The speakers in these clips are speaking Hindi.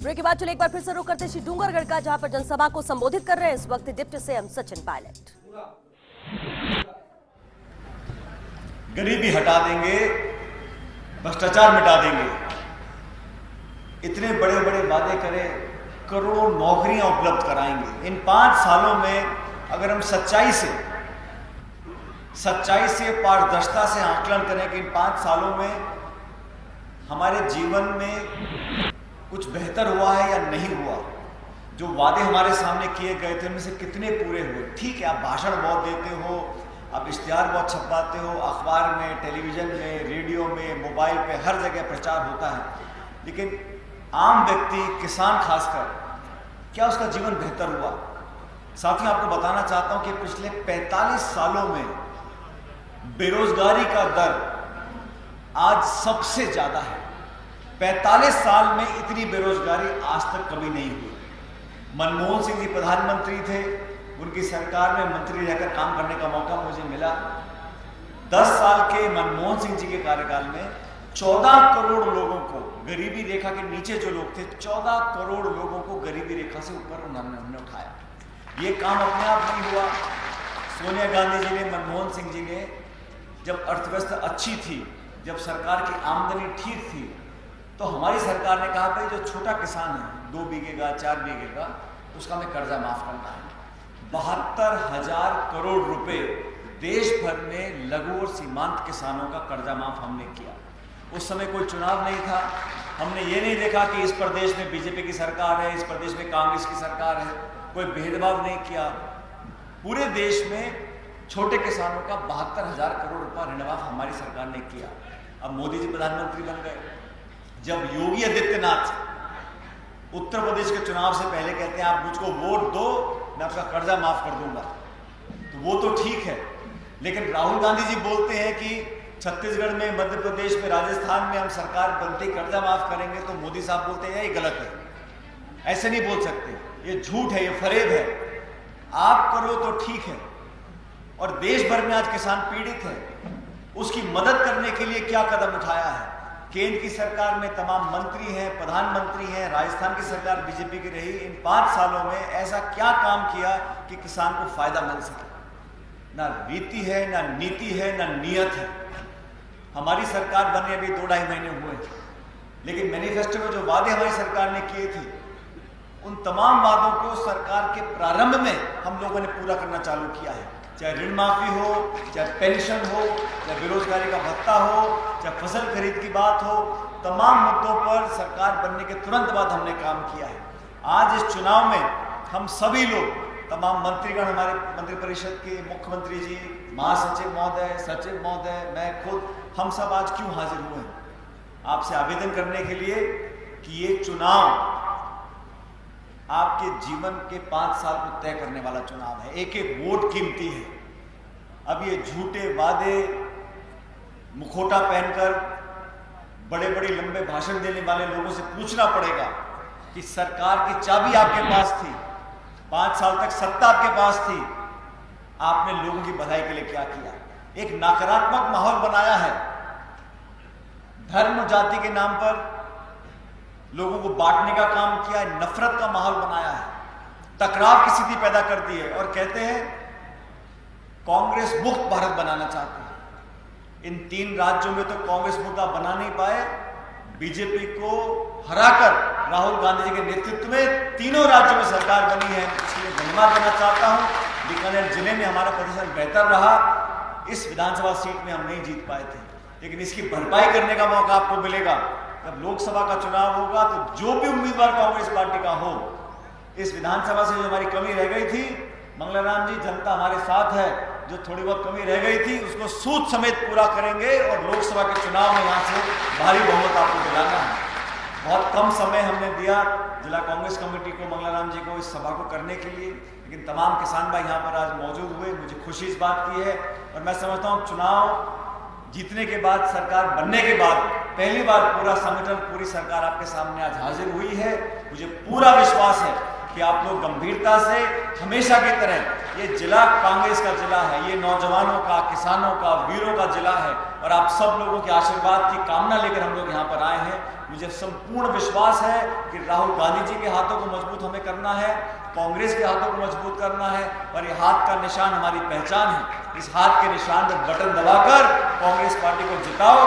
ब्रेक के बाद चलिए एक बार फिर से रुक करते श्री डूंगरगढ़ का, जहां पर जनसभा को संबोधित कर रहे हैं इस वक्त डिप्टी सीएम सचिन पायलट। गरीबी हटा देंगे, भ्रष्टाचार मिटा देंगे, इतने बड़े बड़े वादे करें, करोड़ों नौकरियां उपलब्ध कराएंगे। इन 5 सालों में अगर हम सच्चाई से पारदर्शिता से आकलन करें कि इन 5 सालों में हमारे जीवन में कुछ बेहतर हुआ है या नहीं हुआ, जो वादे हमारे सामने किए गए थे उनमें से कितने पूरे हुए। ठीक है, आप भाषण बहुत देते हो, आप इश्तिहार बहुत छपवाते हो, अखबार में, टेलीविजन में, रेडियो में, मोबाइल पे, हर जगह प्रचार होता है, लेकिन आम व्यक्ति, किसान खासकर, क्या उसका जीवन बेहतर हुआ? साथियों, आपको बताना चाहता हूं कि पिछले 45 सालों में बेरोजगारी का दर आज सबसे ज्यादा है। 45 साल में इतनी बेरोजगारी आज तक कभी नहीं हुई। मनमोहन सिंह जी प्रधानमंत्री थे, उनकी सरकार में मंत्री रहकर काम करने का मौका मुझे मिला। 10 साल के मनमोहन सिंह जी के कार्यकाल में 14 करोड़ लोगों को, गरीबी रेखा के नीचे जो लोग थे, 14 करोड़ लोगों को गरीबी रेखा से ऊपर उन्होंने उठाया। ये काम अपने आप नहीं हुआ। सोनिया गांधी जी ने, मनमोहन सिंह जी ने, जब अर्थव्यवस्था अच्छी थी, जब सरकार की आमदनी ठीक थी, तो हमारी सरकार ने कहा भाई जो छोटा किसान है, 2 बीघे का, 4 बीघे का, उसका हमें कर्जा माफ करना है। 72,000 करोड़ रुपए देश भर में लघु और सीमांत किसानों का कर्जा माफ हमने किया। उस समय कोई चुनाव नहीं था, हमने ये नहीं देखा कि इस प्रदेश में बीजेपी की सरकार है, इस प्रदेश में कांग्रेस की सरकार है, कोई भेदभाव नहीं किया। पूरे देश में छोटे किसानों का 72,000 करोड़ रुपया ऋण माफ हमारी सरकार ने किया। अब मोदी जी प्रधानमंत्री बन गए। जब योगी आदित्यनाथ उत्तर प्रदेश के चुनाव से पहले कहते हैं आप मुझको वोट दो, मैं आपका कर्जा माफ कर दूंगा, तो वो तो ठीक है, लेकिन राहुल गांधी जी बोलते हैं कि छत्तीसगढ़ में, मध्य प्रदेश में, राजस्थान में हम सरकार बनते ही कर्जा माफ करेंगे, तो मोदी साहब बोलते हैं ये गलत है, ऐसे नहीं बोल सकते, ये झूठ है, ये फरेब है। आप करो तो ठीक है। और देश भर में आज किसान पीड़ित है, उसकी मदद करने के लिए क्या कदम उठाया है? केंद्र की सरकार में तमाम मंत्री हैं, प्रधानमंत्री हैं, राजस्थान की सरकार बीजेपी की रही। इन 5 सालों में ऐसा क्या काम किया कि किसान को फायदा मिल सके? ना रीति है, ना नीति है, ना नियत है। हमारी सरकार बने अभी 2-2.5 महीने हुए, लेकिन मैनिफेस्टो में जो वादे हमारी सरकार ने किए थे, उन तमाम वादों को सरकार के प्रारंभ में हम लोगों ने पूरा करना चालू किया है। चाहे ऋण माफी हो, चाहे पेंशन हो, चाहे बेरोजगारी का भत्ता हो, चाहे फसल खरीद की बात हो, तमाम मुद्दों पर सरकार बनने के तुरंत बाद हमने काम किया है। आज इस चुनाव में हम सभी लोग, तमाम मंत्रीगण, हमारे मंत्रिपरिषद के मुख्यमंत्री जी, महासचिव महोदय, सचिव महोदय, मैं खुद, हम सब आज क्यों हाजिर हुए हैं? आपसे आवेदन करने के लिए कि ये चुनाव आपके जीवन के 5 साल को तय करने वाला चुनाव है। एक एक वोट कीमती है। अब ये झूठे वादे, मुखौटा पहनकर बड़े बड़े लंबे भाषण देने वाले लोगों से पूछना पड़ेगा कि सरकार की चाबी आपके पास थी, 5 साल तक सत्ता आपके पास थी, आपने लोगों की भलाई के लिए क्या किया? एक नकारात्मक माहौल बनाया है। धर्म जाति के नाम पर लोगों को बांटने का काम किया है, नफरत का माहौल बनाया है, टकराव की स्थिति पैदा कर दी है, और कहते हैं कांग्रेस मुक्त भारत बनाना चाहते हैं। इन 3 राज्यों में तो कांग्रेस मुद्दा बना नहीं पाए। बीजेपी को हराकर राहुल गांधी जी के नेतृत्व में 3 राज्यों में सरकार बनी है, इसलिए धन्यवाद देना चाहता हूं। बीकानेर जिले में हमारा प्रदर्शन बेहतर रहा। इस विधानसभा सीट में हम नहीं जीत पाए थे, लेकिन इसकी भरपाई करने का मौका आपको मिलेगा। जब लोकसभा का चुनाव होगा तो जो भी उम्मीदवार कांग्रेस पार्टी का हो, इस विधानसभा से जो हमारी कमी रह गई थी, मंगलाराम जी, जनता हमारे साथ है, जो थोड़ी बहुत कमी रह गई थी उसको सूद समेत पूरा करेंगे और लोकसभा के चुनाव में यहाँ से भारी बहुमत आपको दिलाना है। बहुत कम समय हमने दिया जिला कांग्रेस कमेटी को, मंगलाराम जी को, इस सभा को करने के लिए, लेकिन तमाम किसान भाई यहाँ पर आज मौजूद हुए। मुझे खुशी इस बात की है, और मैं समझता हूँ चुनाव जीतने के बाद, सरकार बनने के बाद पहली बार पूरा संगठन, पूरी सरकार आपके सामने आज हाजिर हुई है। मुझे पूरा विश्वास है कि आप लोग गंभीरता से, हमेशा की तरह, ये जिला कांग्रेस का जिला है, ये नौजवानों का, किसानों का, वीरों का जिला है, और आप सब लोगों के आशीर्वाद की कामना लेकर हम लोग यहाँ पर आए हैं। मुझे संपूर्ण विश्वास है कि राहुल गांधी जी के हाथों को मजबूत हमें करना है, कांग्रेस के हाथों को मजबूत करना है, और ये हाथ का निशान हमारी पहचान है। इस हाथ के निशान पर बटन दबाकर कांग्रेस पार्टी को जिताओ।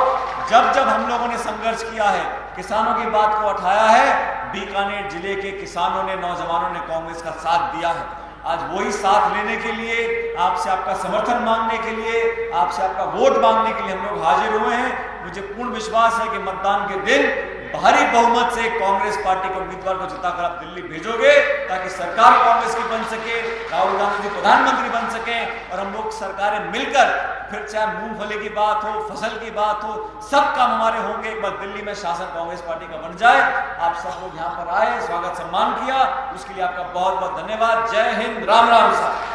जब जब हम लोगों ने संघर्ष किया है, किसानों की बात को उठाया है, बीकानेर जिले के किसानों ने, नौजवानों ने कांग्रेस का साथ दिया है। आज वही साथ लेने के लिए, आपसे आपका समर्थन मांगने के लिए, आपसे आपका वोट मांगने के लिए हम लोग हाजिर हुए हैं। मुझे पूर्ण विश्वास है कि मतदान के दिन भारी बहुमत से कांग्रेस पार्टी के उम्मीदवार को जिताकर आप दिल्ली भेजोगे, ताकि सरकार कांग्रेस की बन सके, राहुल गांधी जी प्रधानमंत्री बन सके, और हम लोग सरकारें मिलकर, फिर चाहे मूंगफली की बात हो, फसल की बात हो, सब काम हमारे होंगे। एक बार दिल्ली में शासन कांग्रेस पार्टी का बन जाए। आप सब लोग यहाँ पर आए, स्वागत सम्मान किया, उसके लिए आपका बहुत बहुत धन्यवाद। जय हिंद, राम राम साहब।